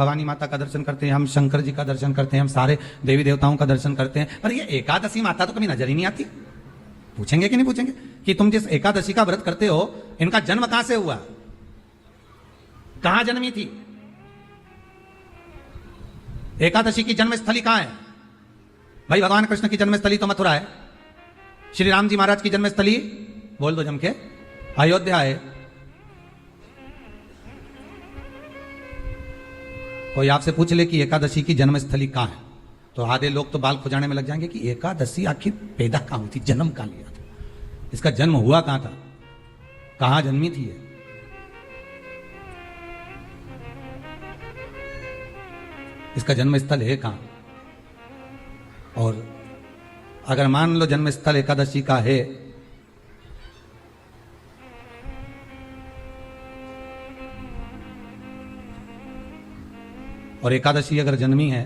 भवानी माता का दर्शन करते हैं, हम शंकर जी का दर्शन करते हैं, हम सारे देवी देवताओं का दर्शन करते हैं, पर ये एकादशी माता तो कभी नजर ही नहीं आती। पूछेंगे कि नहीं पूछेंगे कि तुम जिस एकादशी का व्रत करते हो, इनका जन्म कहां से हुआ, कहां जन्मी थी? एकादशी की जन्मस्थली कहां है? भाई भगवान कृष्ण की जन्मस्थली तो मथुरा है, श्री राम जी महाराज की जन्मस्थली बोल दो जम के अयोध्या है। कोई आपसे पूछ ले कि एकादशी की जन्मस्थली कहां है, तो आधे लोग तो बाल खुजाने में लग जाएंगे कि एकादशी आखिर पैदा कहां हुई थी, जन्म कहां लिया था, इसका जन्म हुआ कहां था, कहां जन्मी थी ये? इसका जन्म स्थल है कहां? और अगर मान लो जन्म स्थल एकादशी का है, और एकादशी अगर जन्मी है,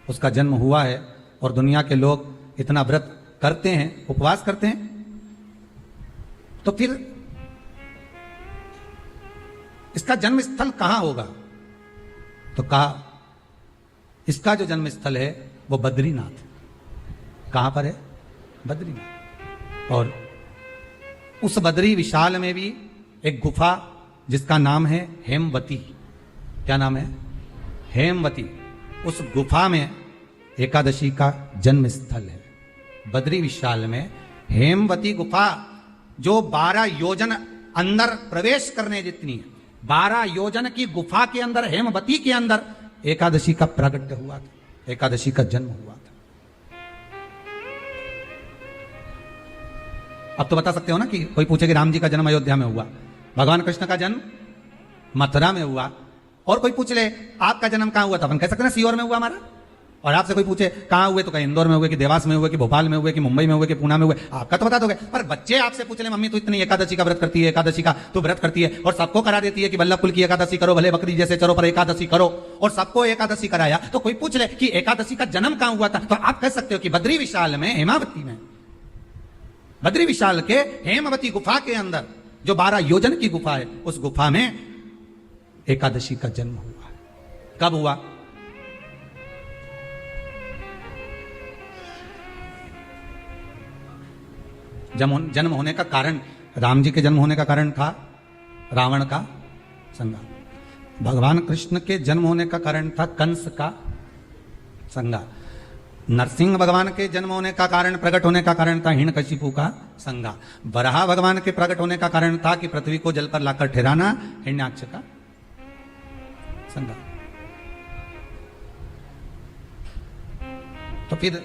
उसका जन्म हुआ है, और दुनिया के लोग इतना व्रत करते हैं, उपवास करते हैं, तो फिर इसका जन्म स्थल कहां होगा? तो कहा इसका जो जन्म स्थल है वो बद्रीनाथ। कहां पर है? बद्रीनाथ। और उस बद्री विशाल में भी एक गुफा जिसका नाम है हेमवती। क्या नाम है? हेमवती। उस गुफा में एकादशी का जन्म स्थल है। बद्री विशाल में हेमवती गुफा, जो 12 योजन अंदर प्रवेश करने जितनी है, 12 योजन की गुफा के अंदर, हेमवती के अंदर एकादशी का प्रागट्य हुआ था, एकादशी का जन्म हुआ था। अब तो बता सकते हो ना कि कोई पूछे कि राम जी का जन्म अयोध्या में हुआ, भगवान कृष्ण का जन्म मथुरा में हुआ, और कोई पूछ ले आपका जन्म कहां हुआ था, अपन कह सकते हैं ना सीहोर में हुआ हमारा। और आपसे कोई पूछे कहां हुए, तो कहीं इंदौर में हुए, कि देवास में हुए, कि भोपाल में हुए, कि मुंबई में हुए, कि पुणे में हुए, आपका तो बता दोगे। पर बच्चे आपसे पूछ ले मम्मी तू इतनी एकादशी का व्रत करती है, एकादशी का तू व्रत करती है, और सबको करा देती है कि बल्लभ कुल की एकादशी करो, भले बकरी जैसे चरो पर एकादशी करो, और सबको एकादशी कराया, तो कोई पूछ ले कि एकादशी का जन्म कहां हुआ था, तो आप कह सकते हो कि बद्री विशाल में, हेमावती में, बद्री विशाल के हेमवती गुफा के अंदर जो 12 योजन की गुफा है, उस गुफा में एकादशी का जन्म हुआ। कब हुआ? जन्म होने का कारण, राम जी के जन्म होने का कारण था रावण का संहार। भगवान कृष्ण के जन्म होने का कारण था कंस का संहार। नरसिंह भगवान के जन्म होने का कारण, प्रकट होने का कारण था हिरण्यकशिपु का संहार। वराह भगवान के प्रकट होने का कारण था कि पृथ्वी को जल पर लाकर ठहराना, हिरण्याक्ष का संहार। तो फिर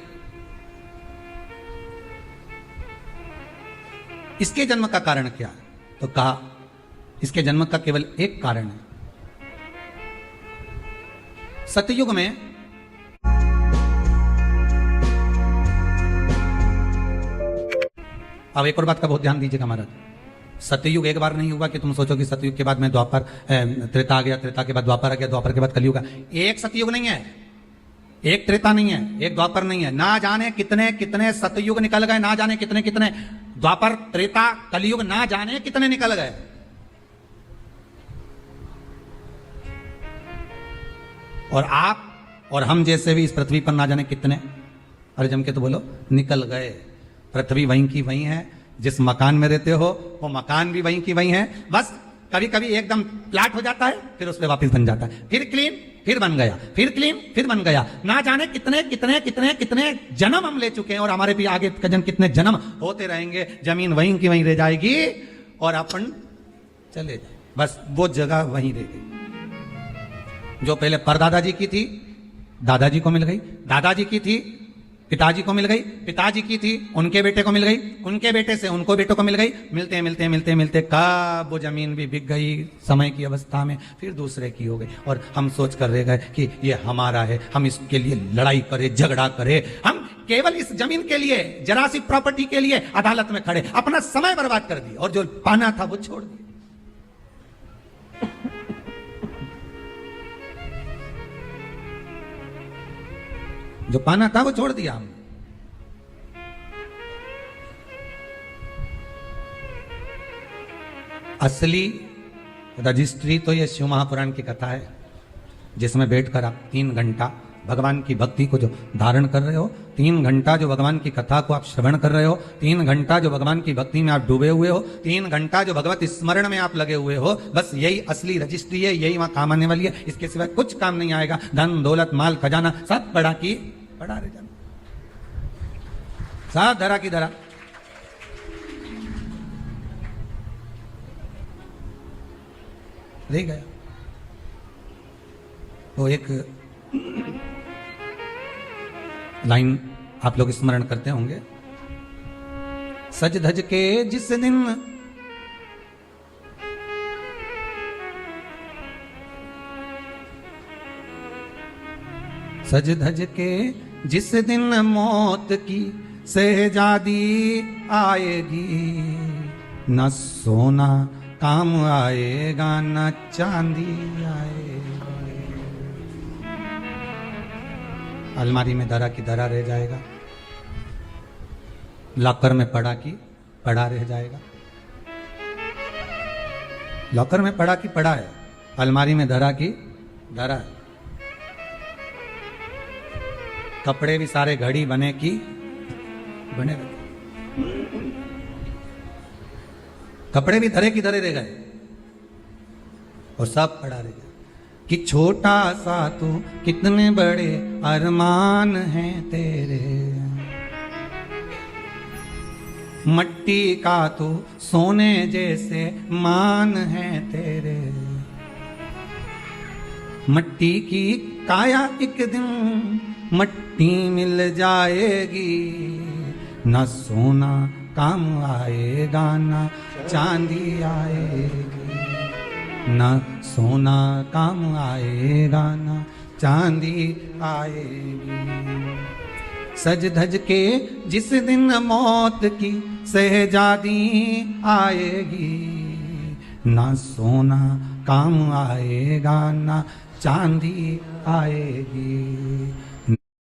इसके जन्म का कारण क्या है? तो कहा इसके जन्म का केवल एक कारण है। सतयुग में अब एक और बात का बहुत ध्यान दीजिएगा महाराज, सतयुग एक बार नहीं हुआ कि तुम सोचो कि सतयुग के बाद में द्वापर, त्रेता आ गया, त्रेता के बाद द्वापर आ गया, द्वापर के बाद कलयुग आ। एक सतयुग नहीं है, एक त्रेता नहीं है, एक द्वापर नहीं है, ना जाने कितने कितने सतयुग निकल गए, ना जाने कितने कितने द्वापर, त्रेता, कलयुग, ना जाने कितने निकल गए। और आप और हम जैसे भी इस पृथ्वी पर ना जाने कितने, अरे जम के तो बोलो, निकल गए। पृथ्वी वहीं की वहीं है, जिस मकान में रहते हो वो मकान भी वहीं की वहीं है, बस कभी कभी एकदम फ्लैट हो जाता है, फिर उस पर वापस बन जाता है, फिर क्लीन, फिर बन गया, फिर क्लीन, फिर बन गया। ना जाने कितने कितने कितने कितने जन्म हम ले चुके हैं, और हमारे भी आगे का जन्म कितने जन्म होते रहेंगे। जमीन वहीं की वहीं रह जाएगी और अपन चले जाए, बस वो जगह वहीं रह गई। जो पहले परदादा जी की थी, दादाजी को मिल गई, दादाजी की थी, पिताजी को मिल गई, पिताजी की थी, उनके बेटे को मिल गई, उनके बेटे से उनको बेटों को मिल गई, मिलते मिलते मिलते मिलते कब वो जमीन भी बिक गई समय की अवस्था में, फिर दूसरे की हो गई, और हम सोच कर रह गए कि ये हमारा है, हम इसके लिए लड़ाई करें, झगड़ा करें, हम केवल इस जमीन के लिए, जरा सी प्रॉपर्टी के लिए अदालत में खड़े, अपना समय बर्बाद कर दिया, और जो पाना था वो छोड़ दिया। जो पाना था वो छोड़ दिया हमने। असली रजिस्ट्री तो ये शिव महापुराण की कथा है। जिसमें बैठकर आप 3 घंटा भगवान की भक्ति को जो धारण कर रहे हो, 3 घंटा जो भगवान की कथा को आप श्रवण कर रहे हो, 3 घंटा जो भगवान की भक्ति में आप डूबे हुए हो, 3 घंटा जो भगवत स्मरण में आप लगे हुए हो, बस यही असली रजिस्ट्री है, यही वहां काम आने वाली है। इसके सिवाय कुछ काम नहीं आएगा। धन दौलत माल खजाना सब पड़ा की पड़ा रह जाना, सब धरा की धरा। रह गया। वो एक लाइन आप लोग स्मरण करते होंगे, सज धज के जिस दिन सज धज के जिस दिन मौत की शहजादी आएगी, न सोना काम आएगा न चांदी आएगा। अलमारी में धरा की धरा रह जाएगा, लॉकर में पड़ा की पड़ा रह जाएगा। लॉकर में पड़ा की पड़ा है, अलमारी में धरा की धरा है। कपड़े भी सारे घड़ी बने की बने रखे, कपड़े भी धरे की धरे रह गए और सब पड़ा रह गया। कि छोटा सा तू कितने बड़े अरमान हैं तेरे, मट्टी का तू सोने जैसे मान है तेरे। मट्टी की काया एक दिन मट्टी मिल जाएगी, न सोना काम आएगा न चांदी आएगी, न सोना काम आएगा न चांदी आएगी। सज धज के जिस दिन मौत की शहजादी आएगी, न सोना काम आएगा न चांदी आएगी।